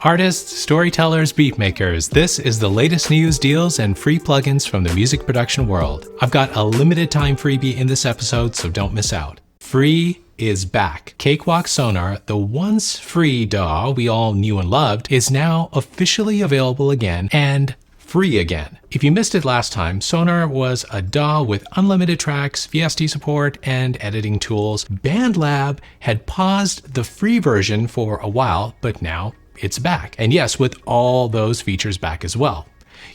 Artists, storytellers, beatmakers, this is the latest news, deals, and free plugins from the music production world. I've got a limited time freebie in this episode, so don't miss out. Free is back. Cakewalk Sonar, the once free DAW we all knew and loved, is now officially available again and free again. If you missed it last time, Sonar was a DAW with unlimited tracks, VST support, and editing tools. BandLab had paused the free version for a while, but now it's back. And yes, with all those features back as well.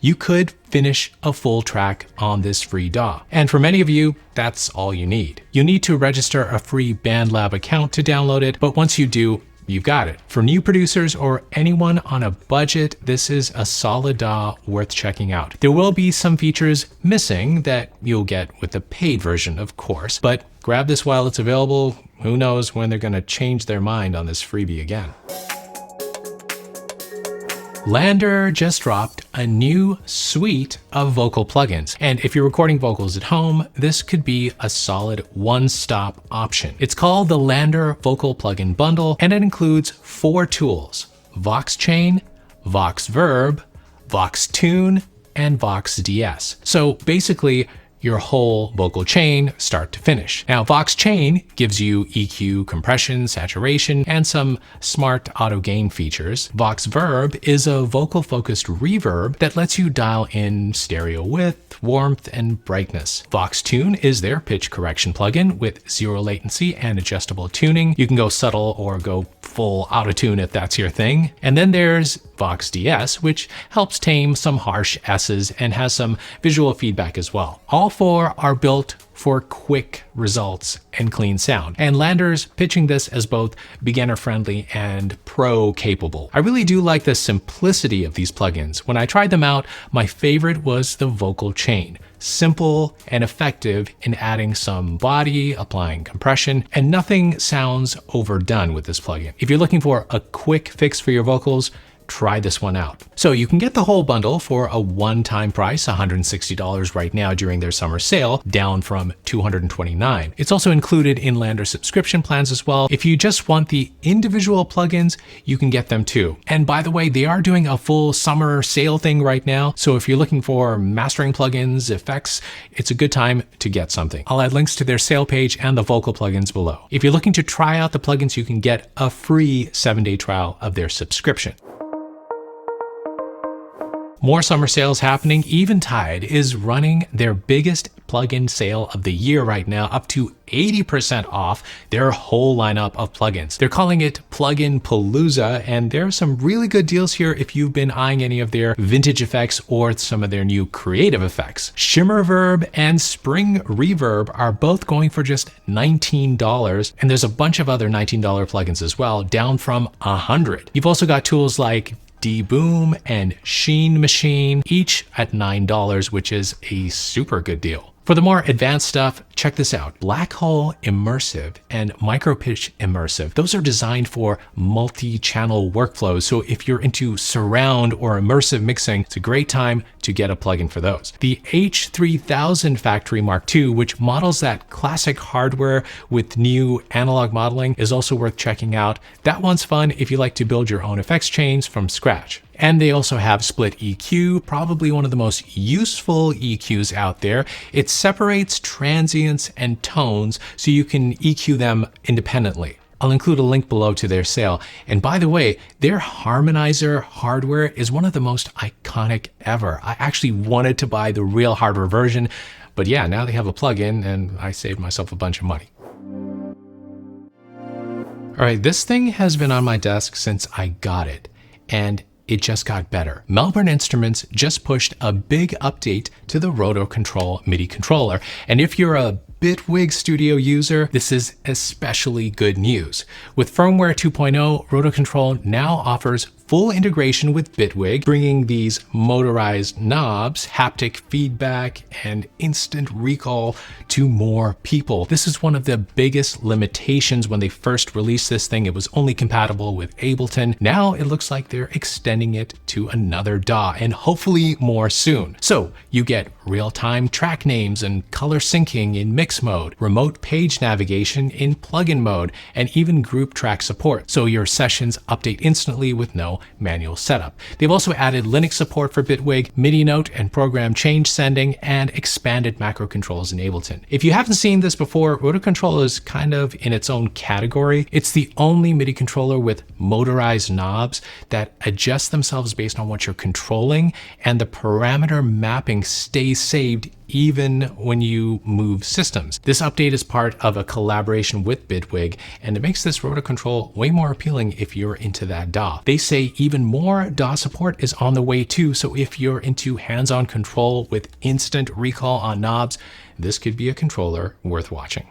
You could finish a full track on this free DAW. And for many of you, that's all you need. You need to register a free BandLab account to download it, but once you do, you've got it. For new producers or anyone on a budget, this is a solid DAW worth checking out. There will be some features missing that you'll get with the paid version, of course, but grab this while it's available. Who knows when they're gonna change their mind on this freebie again. LANDR just dropped a new suite of vocal plugins, and if you're recording vocals at home, this could be a solid one-stop option. It's called the LANDR Vocal Plugin Bundle, and it includes 4 tools: Vox Chain, Vox Verb, Vox Tune, and Vox DS. So basically, your whole vocal chain start to finish. Now, Vox Chain gives you EQ, compression, saturation, and some smart auto gain features. Vox Verb is a vocal-focused reverb that lets you dial in stereo width, warmth, and brightness. Vox Tune is their pitch correction plugin with 0 latency and adjustable tuning. You can go subtle or go full auto-tune if that's your thing. And then there's Vox DS, which helps tame some harsh S's and has some visual feedback as well. All 4 are built for quick results and clean sound. And LANDR's pitching this as both beginner-friendly and pro-capable. I really do like the simplicity of these plugins. When I tried them out, my favorite was the Vocal Chain. Simple and effective in adding some body, applying compression, and nothing sounds overdone with this plugin. If you're looking for a quick fix for your vocals, try this one out. So you can get the whole bundle for a one-time price, $160 right now during their summer sale, down from $229. It's also included in LANDR subscription plans as well. If you just want the individual plugins, you can get them too. And by the way, they are doing a full summer sale thing right now. So if you're looking for mastering plugins, effects, it's a good time to get something. I'll add links to their sale page and the vocal plugins below. If you're looking to try out the plugins, you can get a free 7-day trial of their subscription. More summer sales happening. Eventide is running their biggest plugin sale of the year right now, up to 80% off their whole lineup of plugins. They're calling it Plugin Palooza, and there are some really good deals here if you've been eyeing any of their vintage effects or some of their new creative effects. Shimmer Verb and Spring Reverb are both going for just $19, and there's a bunch of other $19 plugins as well, down from $100. You've also got tools like D-Boom and Sheen Machine, each at $9, which is a super good deal. For the more advanced stuff, check this out. Black Hole Immersive and Micropitch Immersive. Those are designed for multi-channel workflows. So if you're into surround or immersive mixing, it's a great time to get a plugin for those. The H3000 Factory Mark II, which models that classic hardware with new analog modeling, is also worth checking out. That one's fun if you like to build your own effects chains from scratch. And they also have split EQ, probably one of the most useful EQs out there. It separates transients and tones so you can EQ them independently. I'll include a link below to their sale. And by the way, their harmonizer hardware is one of the most iconic ever. I actually wanted to buy the real hardware version, but yeah, now they have a plugin and I saved myself a bunch of money. All right, this thing has been on my desk since I got it, and it just got better. Melbourne Instruments just pushed a big update to the Roto-Control MIDI controller. And if you're a Bitwig Studio user, this is especially good news. With firmware 2.0, Rotocontrol now offers full integration with Bitwig, bringing these motorized knobs, haptic feedback, and instant recall to more people. This is one of the biggest limitations when they first released this thing. It was only compatible with Ableton. Now it looks like they're extending it to another DAW, and hopefully more soon. So you get real-time track names and color syncing in mix mix mode, remote page navigation in plugin mode, and even group track support, so your sessions update instantly with no manual setup. They've also added Linux support for Bitwig, MIDI note and program change sending, and expanded macro controls in Ableton. If you haven't seen this before, Roto-Control is kind of in its own category. It's the only MIDI controller with motorized knobs that adjust themselves based on what you're controlling, and the parameter mapping stays saved even when you move systems. This update is part of a collaboration with Bitwig, and it makes this Roto-Control way more appealing if you're into that DAW. They say even more DAW support is on the way too, so if you're into hands-on control with instant recall on knobs, this could be a controller worth watching.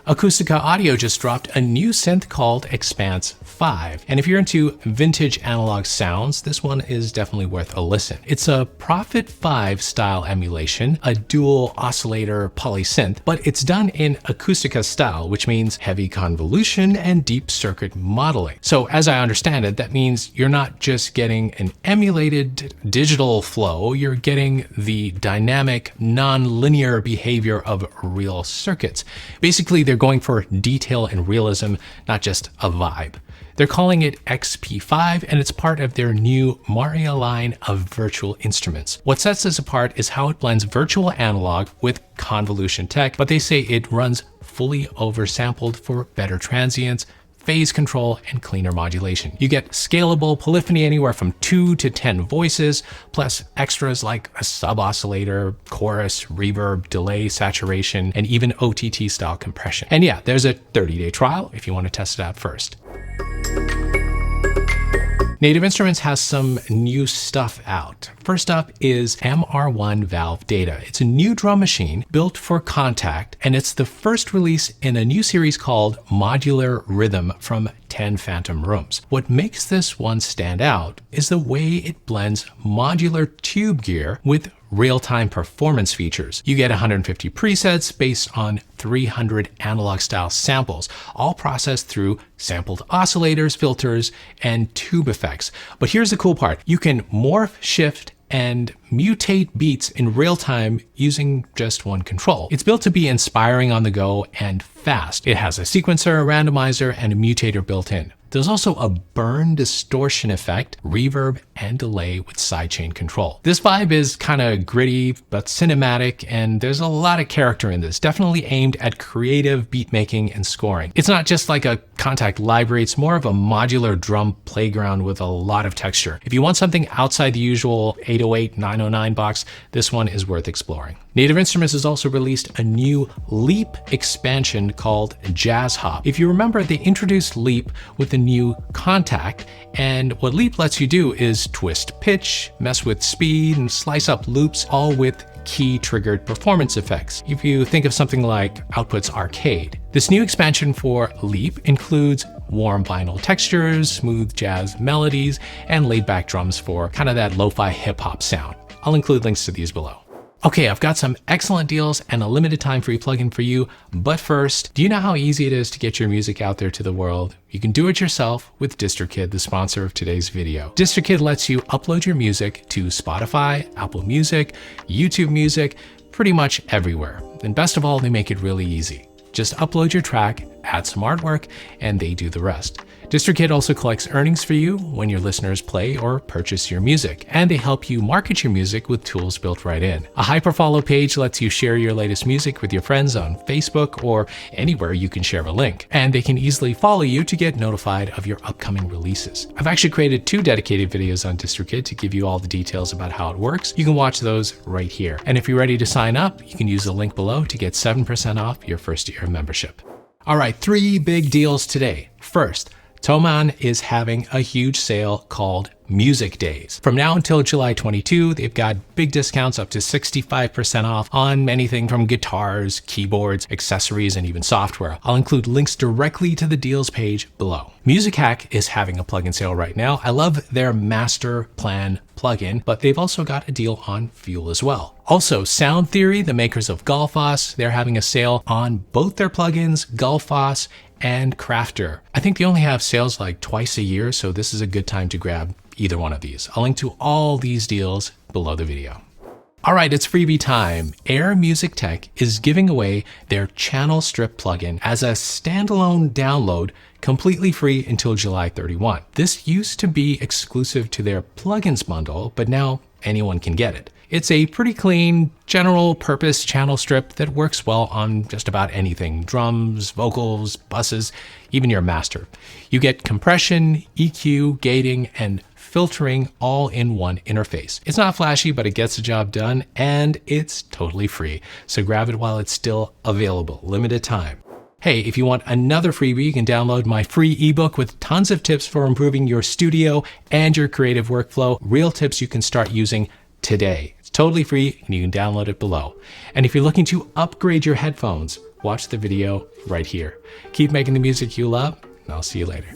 Acustica Audio just dropped a new synth called Expanse 5. And if you're into vintage analog sounds, this one is definitely worth a listen. It's a Prophet 5 style emulation, a dual oscillator polysynth, but it's done in Acustica style, which means heavy convolution and deep circuit modeling. So as I understand it, that means you're not just getting an emulated digital flow, you're getting the dynamic, non-linear behavior of real circuits. Basically, they're going for detail and realism, not just a vibe. They're calling it XP5, and it's part of their new Maria line of virtual instruments. What sets this apart is how it blends virtual analog with convolution tech, but they say it runs fully oversampled for better transients, phase control, and cleaner modulation. You get scalable polyphony anywhere from 2 to 10 voices, plus extras like a sub-oscillator, chorus, reverb, delay, saturation, and even OTT style compression. And yeah, there's a 30-day trial if you want to test it out first. Native Instruments has some new stuff out. First up is MR1 Valve Data. It's a new drum machine built for Contact, and it's the first release in a new series called Modular Rhythm from 10 Phantom Rooms. What makes this one stand out is the way it blends modular tube gear with real-time performance features. You get 150 presets based on 300 analog style samples, all processed through sampled oscillators, filters, and tube effects. But here's the cool part. You can morph, shift, and mutate beats in real time using just one control. It's built to be inspiring on the go and fast. It has a sequencer, a randomizer, and a mutator built in. There's also a burn distortion effect, reverb, and delay with sidechain control. This vibe is kind of gritty, but cinematic, and there's a lot of character in this, definitely aimed at creative beat making and scoring. It's not just like a Contact library, it's more of a modular drum playground with a lot of texture. If you want something outside the usual 808, 909 box, this one is worth exploring. Native Instruments has also released a new Leap expansion called Jazz Hop. If you remember, they introduced Leap with the new Contact, and what Leap lets you do is twist pitch, mess with speed, and slice up loops, all with key triggered performance effects. If you think of something like Output's Arcade. This new expansion for Leap includes warm vinyl textures, smooth jazz melodies, and laid back drums for kind of that lo-fi hip hop sound. I'll include links to these below. Okay, I've got some excellent deals and a limited time free plugin for you. But first, do you know how easy it is to get your music out there to the world? You can do it yourself with DistroKid, the sponsor of today's video. DistroKid lets you upload your music to Spotify, Apple Music, YouTube Music, pretty much everywhere. And best of all, they make it really easy. Just upload your track, add some artwork, and they do the rest. DistroKid also collects earnings for you when your listeners play or purchase your music, and they help you market your music with tools built right in. A hyperfollow page lets you share your latest music with your friends on Facebook or anywhere you can share a link, and they can easily follow you to get notified of your upcoming releases. I've actually created 2 dedicated videos on DistroKid to give you all the details about how it works. You can watch those right here. And if you're ready to sign up, you can use the link below to get 7% off your first year of membership. All right, 3 big deals today. First, Thomann is having a huge sale called Music Days. From now until July 22, they've got big discounts up to 65% off on anything from guitars, keyboards, accessories, and even software. I'll include links directly to the deals page below. Music Hack is having a plugin sale right now. I love their Master Plan plugin, but they've also got a deal on Fuel as well. Also, Sound Theory, the makers of Gullfoss, they're having a sale on both their plugins, Gullfoss and Crafter. I think they only have sales like twice a year, so this is a good time to grab either one of these. I'll link to all these deals below the video. All right, it's freebie time. Air Music Tech is giving away their Channel Strip plugin as a standalone download, completely free until July 31. This used to be exclusive to their plugins bundle, but now anyone can get it. It's a pretty clean, general purpose channel strip that works well on just about anything: drums, vocals, buses, even your master. You get compression, EQ, gating, and filtering all in one interface. It's not flashy, but it gets the job done, and it's totally free. So grab it while it's still available, limited time. Hey, if you want another freebie, you can download my free ebook with tons of tips for improving your studio and your creative workflow. Real tips you can start using today. It's totally free and you can download it below. And if you're looking to upgrade your headphones, watch the video right here. Keep making the music you love, and I'll see you later.